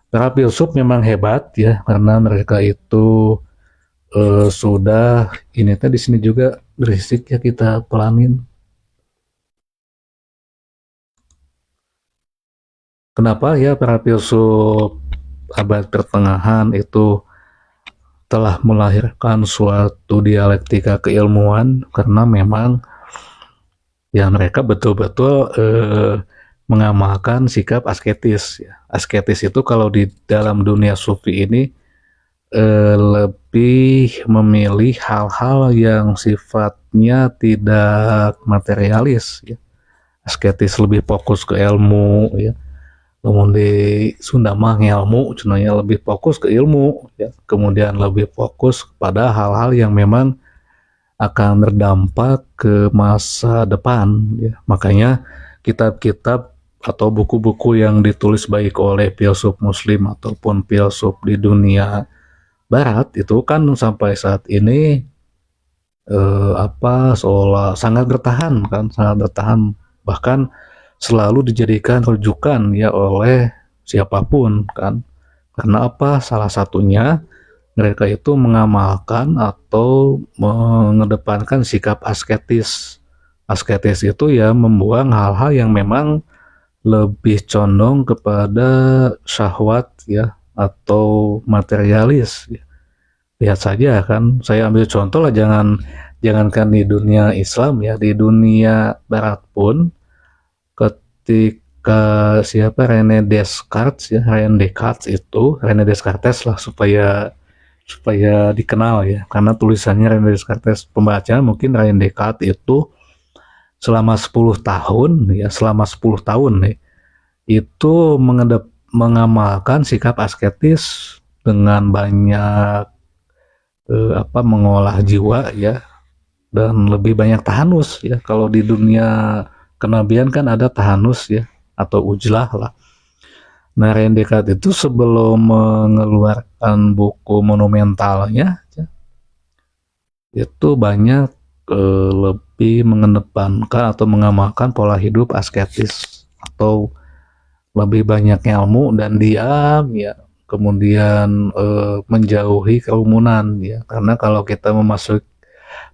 Speaker 1: Para filsuf memang hebat ya, karena mereka itu sudah ini di sini juga berisik ya, kita pelanin. Kenapa ya para filsuf abad pertengahan itu telah melahirkan suatu dialektika keilmuan? Karena memang ya mereka betul-betul mengamalkan sikap asketis ya. Asketis itu kalau di dalam dunia sufi ini lebih memilih hal-hal yang sifatnya tidak materialis ya. Asketis lebih fokus ke ilmu ya. Kemudian di Sunda mah ilmu, cenanya lebih fokus ke ilmu ya. Kemudian lebih fokus pada hal-hal yang memang akan berdampak ke masa depan ya. Makanya kitab-kitab atau buku-buku yang ditulis baik oleh filsuf muslim ataupun filsuf di dunia barat itu kan sampai saat ini seolah sangat bertahan kan, sangat bertahan, bahkan selalu dijadikan rujukan ya oleh siapapun kan. Karena apa? Salah satunya mereka itu mengamalkan atau mengedepankan sikap asketis. Asketis itu ya membuang hal-hal yang memang lebih condong kepada syahwat ya, atau materialis ya. Lihat saja kan, saya ambil contoh lah, jangankan di dunia Islam ya, di dunia barat pun ketika René Descartes ya, René Descartes lah supaya dikenal ya, karena tulisannya René Descartes, pembaca mungkin René Descartes itu selama 10 tahun ya, nih itu mengamalkan sikap asketis dengan banyak mengolah jiwa ya, dan lebih banyak tahanus ya. Kalau di dunia kenabian kan ada tahanus ya, atau ujlah lah. Nah, René Descartes itu sebelum mengeluarkan buku monumentalnya ya, itu banyak lebih mengedepankan atau mengamalkan pola hidup asketis, atau lebih banyak ilmu dan diam ya, kemudian menjauhi kerumunan ya. Karena kalau kita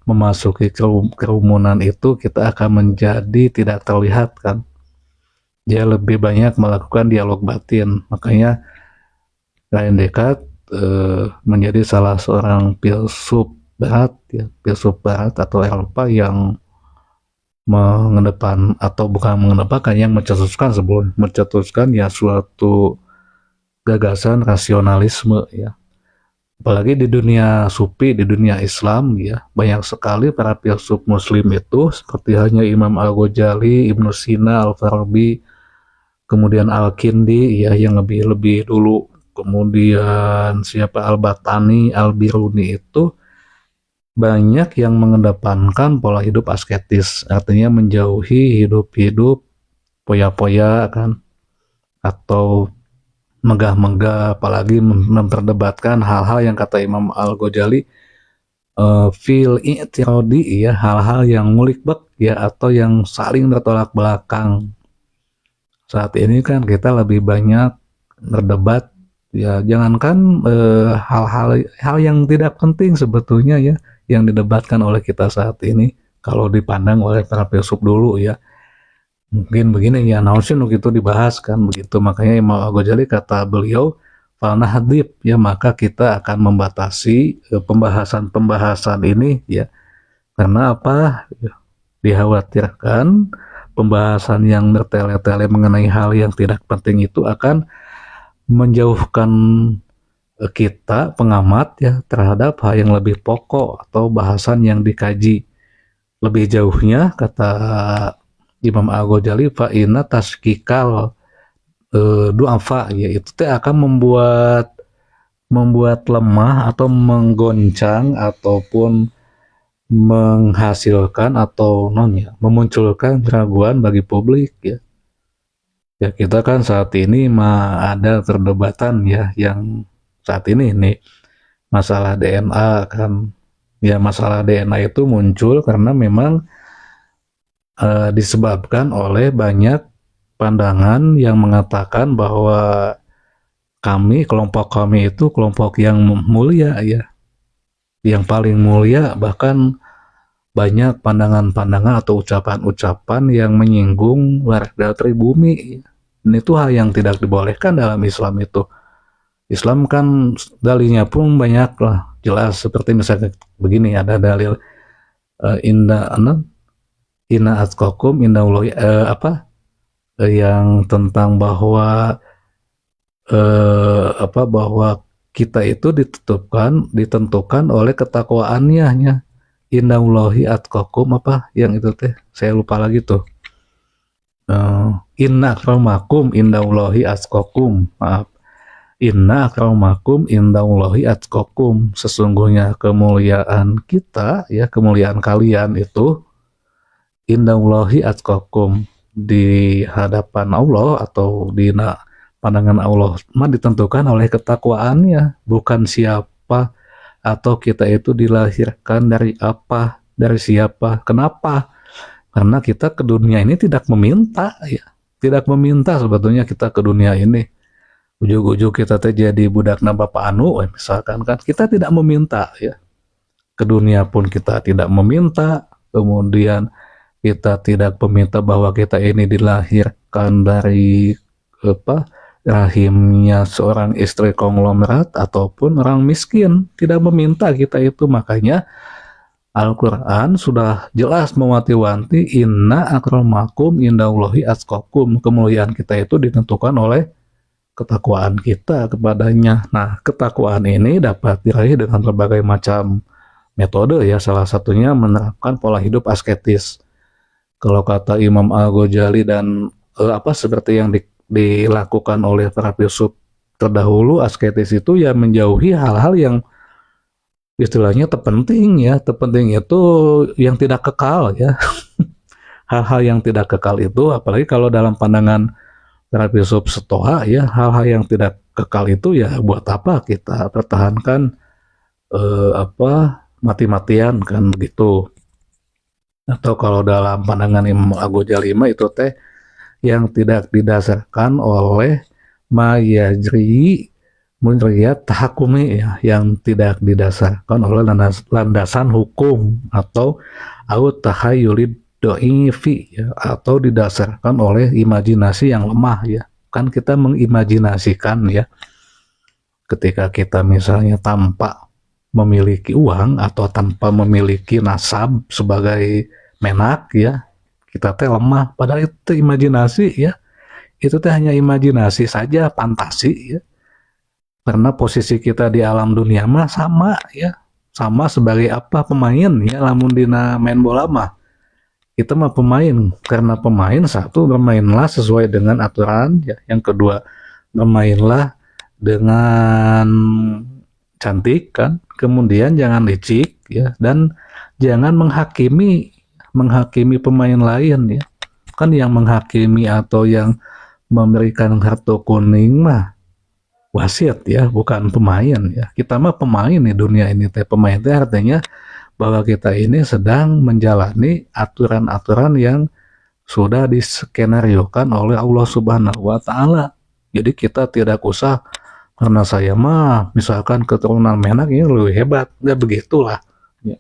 Speaker 1: memasuki kerumunan itu, kita akan menjadi tidak terlihat kan. Dia lebih banyak melakukan dialog batin. Makanya René Descartes menjadi salah seorang filsuf barat ya, filsuf barat atau Eropa yang mengedepan atau bukan mengedepankan, yang mencetuskan ya suatu gagasan rasionalisme ya. Apalagi di dunia sufi, di dunia Islam ya, banyak sekali para filsuf muslim itu, seperti hanya Imam Al-Ghazali, Ibnu Sina, Al-Farabi, kemudian Al-Kindi ya yang lebih dulu, kemudian Al-Batani, Al-Biruni, itu banyak yang mengedepankan pola hidup asketis, artinya menjauhi hidup-hidup poya-poya kan, atau megah-megah, apalagi memperdebatkan hal-hal yang kata Imam Al-Ghazali fil i'tiradi ya, hal-hal yang mulikbek ya, atau yang saling bertolak belakang. Saat ini kan kita lebih banyak berdebat ya, jangankan hal yang tidak penting sebetulnya ya yang didebatkan oleh kita saat ini, kalau dipandang oleh para filsuf dulu ya, mungkin begini ya, naon sih itu dibahas kan begitu. Makanya Imam Al-Ghazali kata beliau, falnahdib ya, maka kita akan membatasi pembahasan ini ya. Karena apa? Dikhawatirkan pembahasan yang bertele-tele mengenai hal yang tidak penting itu akan menjauhkan kita pengamat ya terhadap hal yang lebih pokok atau bahasan yang dikaji lebih jauhnya, kata Imam Al-Ghazali fa inna taskikal du'afa, yaitu teh akan membuat lemah atau menggoncang ataupun menghasilkan atau memunculkan keraguan bagi publik ya. Ya kita kan saat ini ada perdebatan ya yang saat ini nih masalah DNA kan. Ya masalah DNA itu muncul karena memang disebabkan oleh banyak pandangan yang mengatakan bahwa kelompok kami itu kelompok yang mulia ya, yang paling mulia, bahkan banyak pandangan-pandangan atau ucapan-ucapan yang menyinggung warga pribumi. Dan itu hal yang tidak dibolehkan dalam Islam itu. Islam kan dalilnya pun banyak lah, jelas seperti misalnya begini, ada dalil inna atqakum indallahi yang tentang bahwa bahwa kita itu ditentukan oleh ketakwaannya. Innallahi atqakum yang itu teh saya lupa lagi tuh. Inna akramakum indallahi atqakum. Maaf. Inna akramakum indallahi atqakum. Sesungguhnya kemuliaan kita ya, kemuliaan kalian itu indallahi atqakum, di hadapan Allah atau di pandangan Allah mah ditentukan oleh ketakwaannya, bukan siapa atau kita itu dilahirkan dari apa, dari siapa, kenapa? Karena kita ke dunia ini tidak meminta ya, tidak meminta sebetulnya kita ke dunia ini. Ujug-ujug kita jadi budakna Bapak Anu, misalkan kan kita tidak meminta ya. Ke dunia pun kita tidak meminta, kemudian kita tidak meminta bahwa kita ini dilahirkan dari rahimnya seorang istri konglomerat ataupun orang miskin, tidak meminta kita itu. Makanya Al-Quran sudah jelas mewanti-wanti inna akramakum indallahi atqakum, kemuliaan kita itu ditentukan oleh ketakwaan kita kepadanya. Nah, ketakwaan ini dapat diraih dengan berbagai macam metode ya, salah satunya menerapkan pola hidup asketis. Kalau kata Imam Al-Ghazali dan seperti yang dilakukan oleh para filsuf terdahulu, asketis itu ya menjauhi hal-hal yang istilahnya terpenting ya. Terpenting itu yang tidak kekal ya. Hal-hal yang tidak kekal itu, apalagi kalau dalam pandangan para filsuf Stoa ya, hal-hal yang tidak kekal itu ya buat apa kita pertahankan mati-matian kan begitu. Atau kalau dalam pandangan Imam Al-Ghazali itu teh yang tidak didasarkan oleh mayajri munriyat tahakumi ya, yang tidak didasarkan oleh landasan hukum atau tahayulid doifi ya, atau didasarkan oleh imajinasi yang lemah ya. Kan kita mengimajinasikan ya, ketika kita misalnya tanpa memiliki uang atau tanpa memiliki nasab sebagai menak ya, kita teh lemah, padahal itu imajinasi ya, itu teh hanya imajinasi saja, fantasi ya, karena posisi kita di alam dunia mah sama ya, sama sebagai pemain ya, lamun dina main bola mah kita mah pemain, karena pemain satu bermainlah sesuai dengan aturan ya, yang kedua bermainlah dengan cantik kan, kemudian jangan licik ya, dan jangan menghakimi pemain lain ya. Kan yang menghakimi atau yang memberikan kartu kuning mah wasit ya, bukan pemain ya. Kita mah pemain nih dunia ini teh. Pemain teh artinya bahwa kita ini sedang menjalani aturan-aturan yang sudah diskenariokan oleh Allah Subhanahu wa taala. Jadi kita tidak usah karena saya mah misalkan keturunan menak ini lebih hebat, ya begitulah ya.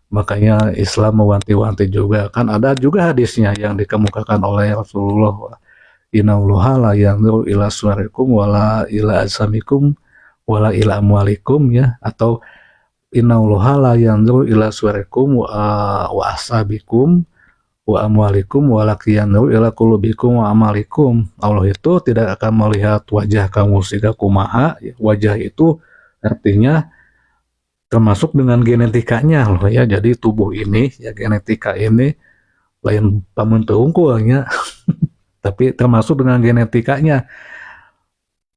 Speaker 1: Makanya Islam mewanti-wanti juga, kan ada juga hadisnya yang dikemukakan oleh Rasulullah, innallaha la yanzuru ila suwarikum wala ila asamikum wala ila amwalikum ya, atau innallaha la yanzuru ila suwarikum wa asabikum wa amwalikum walakiyanzuru ila qulubikum wa amalikum. Allah itu tidak akan melihat wajah kamu sehingga kumaha. Wajah itu artinya termasuk dengan genetikanya loh ya. Jadi tubuh ini ya, genetika ini lain pamun unggulnya. Tapi termasuk dengan genetikanya,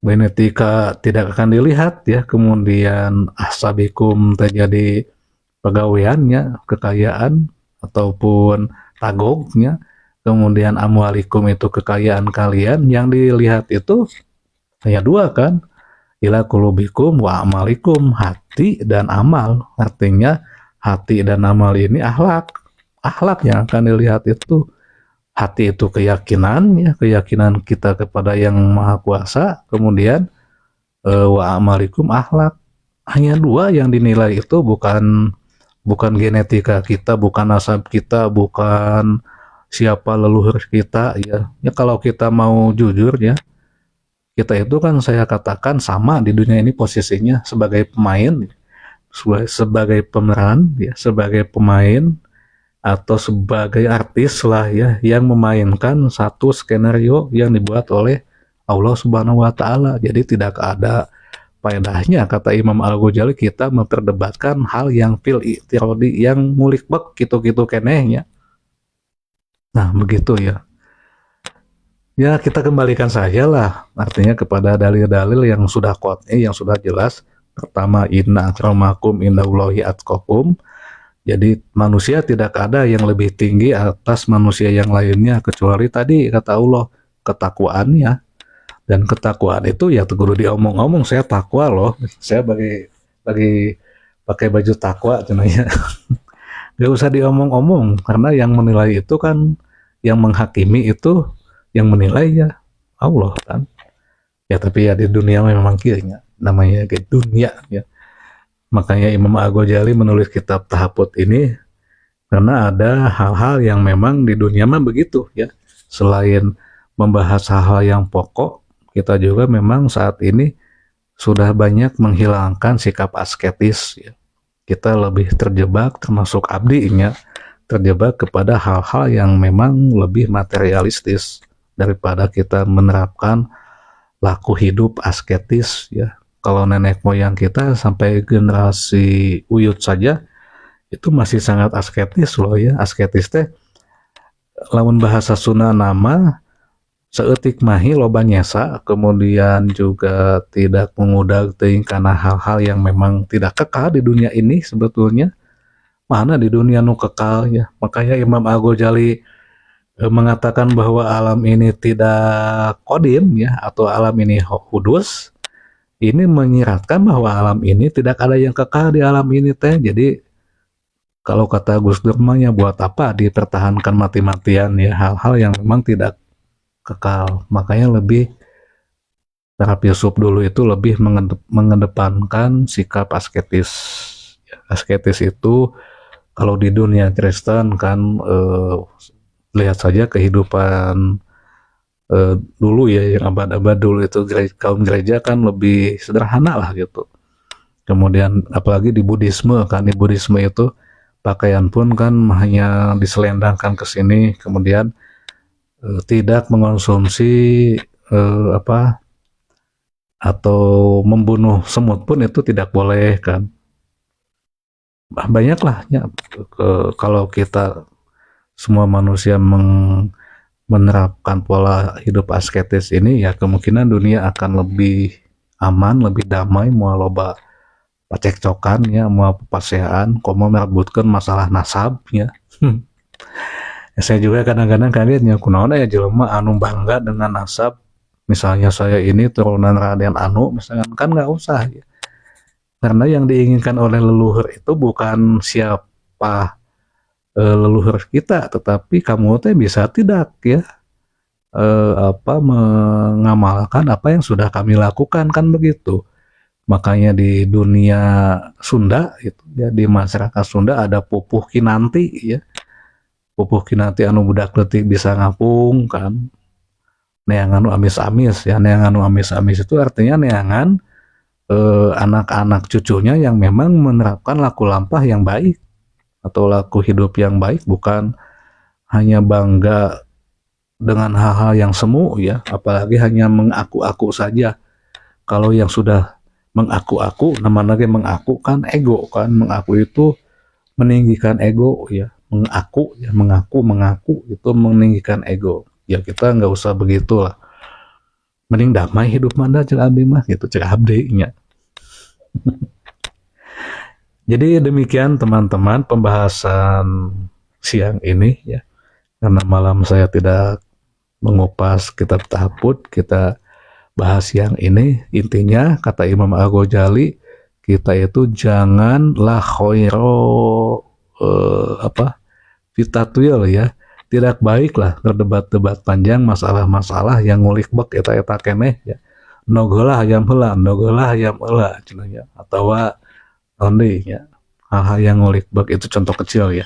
Speaker 1: genetika tidak akan dilihat ya, kemudian asabikum terjadi pegawaiannya, kekayaan ataupun tagognya, kemudian amwalikum itu kekayaan kalian, yang dilihat itu hanya dua kan, ila kulubikum wa amalikum, hati dan amal. Artinya hati dan amal ini akhlak yang akan dilihat itu. Hati itu keyakinan ya, keyakinan kita kepada yang maha kuasa, kemudian wa amalikum akhlak. Hanya dua yang dinilai itu, bukan genetika kita, bukan nasab kita, bukan siapa leluhur kita ya. Ya kalau kita mau jujur ya, kita itu kan saya katakan sama di dunia ini posisinya sebagai pemain, sebagai pemeran ya, sebagai pemain atau sebagai artis lah ya, yang memainkan satu skenario yang dibuat oleh Allah Subhanahu wa taala. Jadi tidak ada faedahnya, kata Imam Al-Ghazali, kita memperdebatkan hal yang fil i'tiradi, yang ngulik bek gitu-gitu kenehnya. Nah, begitu ya. Ya, kita kembalikan saja lah artinya kepada dalil-dalil yang sudah qat'i, yang sudah jelas. Pertama, inna akramakum indallahi atqakum. Jadi manusia tidak ada yang lebih tinggi atas manusia yang lainnya, kecuali tadi kata Allah ketakwaannya. Dan ketakwaan itu ya kudu diomong-omong, saya takwa loh, saya bagi pakai baju takwa cenanya. Gak usah diomong-omong, karena yang menilai itu kan, yang menghakimi itu, yang menilai ya Allah kan. Ya tapi ya di dunia memang kira namanya kayak dunia ya. Makanya Imam Al-Ghazali menulis kitab Tahaput ini, karena ada hal-hal yang memang di dunia mah begitu ya. Selain membahas hal-hal yang pokok, kita juga memang saat ini sudah banyak menghilangkan sikap asketis ya. Kita lebih terjebak, termasuk abdinya, terjebak kepada hal-hal yang memang lebih materialistis daripada kita menerapkan laku hidup asketis ya. Kalau nenek moyang kita sampai generasi uyut saja itu masih sangat asketis loh ya. Asketis teh lamun bahasa Sunda nama seetik mahi loba nyesa, kemudian juga tidak mengudag teuing karena hal-hal yang memang tidak kekal di dunia ini. Sebetulnya mana di dunia nu kekal ya. Makanya Imam Al-Ghazali mengatakan bahwa alam ini tidak kodim ya, atau alam ini hudus. Ini menyiratkan bahwa alam ini tidak ada yang kekal di alam ini teh. Jadi kalau kata Gus Dur ya buat apa dipertahankan mati-matian ya hal-hal yang memang tidak kekal. Makanya lebih para filsuf dulu itu lebih mengedepankan sikap asketis. Asketis itu kalau di dunia Kristen kan lihat saja kehidupan dulu ya, yang abad-abad dulu itu kaum gereja kan lebih sederhana lah gitu. Kemudian apalagi di Buddhisme kan, di Buddhisme itu pakaian pun kan hanya diselendangkan ke sini, kemudian tidak mengonsumsi atau membunuh semut pun itu tidak boleh kan. Banyak lah ya, kalau kita semua manusia menerapkan pola hidup asketis ini ya, kemungkinan dunia akan lebih aman, lebih damai, mau loba pacekcokan ya, mau paseaan, komo merebutkan masalah nasabnya. Ya, saya juga kadang-kadang kagetnya kunaon ya jelema anu bangga dengan nasab, misalnya saya ini turunan Raden Anu misalkan, kan nggak usah ya. Karena yang diinginkan oleh leluhur itu bukan siapa leluhur kita, tetapi kamu teh bisa tidak ya mengamalkan apa yang sudah kami lakukan kan begitu. Makanya di dunia Sunda itu ya, di masyarakat Sunda ada pupuh kinanti ya. Pupuh kinanti anu budak leutik bisa ngapung kan. Neangan anu amis-amis ya, neangan anu amis-amis itu artinya neangan anak-anak cucunya yang memang menerapkan laku lampah yang baik atau laku hidup yang baik, bukan hanya bangga dengan hal-hal yang semu ya, apalagi hanya mengaku-aku saja. Kalau yang sudah mengaku-aku, namanya mengaku kan ego kan, mengaku itu meninggikan ego ya. mengaku itu meninggikan ego. Ya kita nggak usah begitulah. Mending damai hidup manda cek abdi mah gitu, cek abdi nya. Jadi demikian teman-teman pembahasan siang ini ya. Karena malam saya tidak mengupas kitab tahaput, kita bahas yang ini. Intinya kata Imam Al-Ghazali, kita itu janganlah khoiro fitatwil ya, tidak baiklah berdebat-debat panjang masalah-masalah yang ngulik bek eta keneh ya, nogolah ayam heula cenanya, atau onde ya, hal-hal yang ngulik bek itu contoh kecil ya.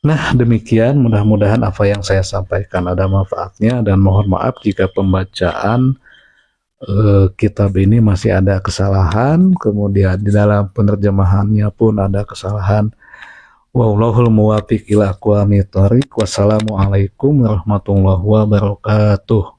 Speaker 1: Nah demikian, mudah-mudahan apa yang saya sampaikan ada manfaatnya, dan mohon maaf jika pembacaan kitab ini masih ada kesalahan, kemudian di dalam penerjemahannya pun ada kesalahan. Wallahul muwaffiq ila aqwamit thoriq. Wassalamualaikum warahmatullahi wabarakatuh.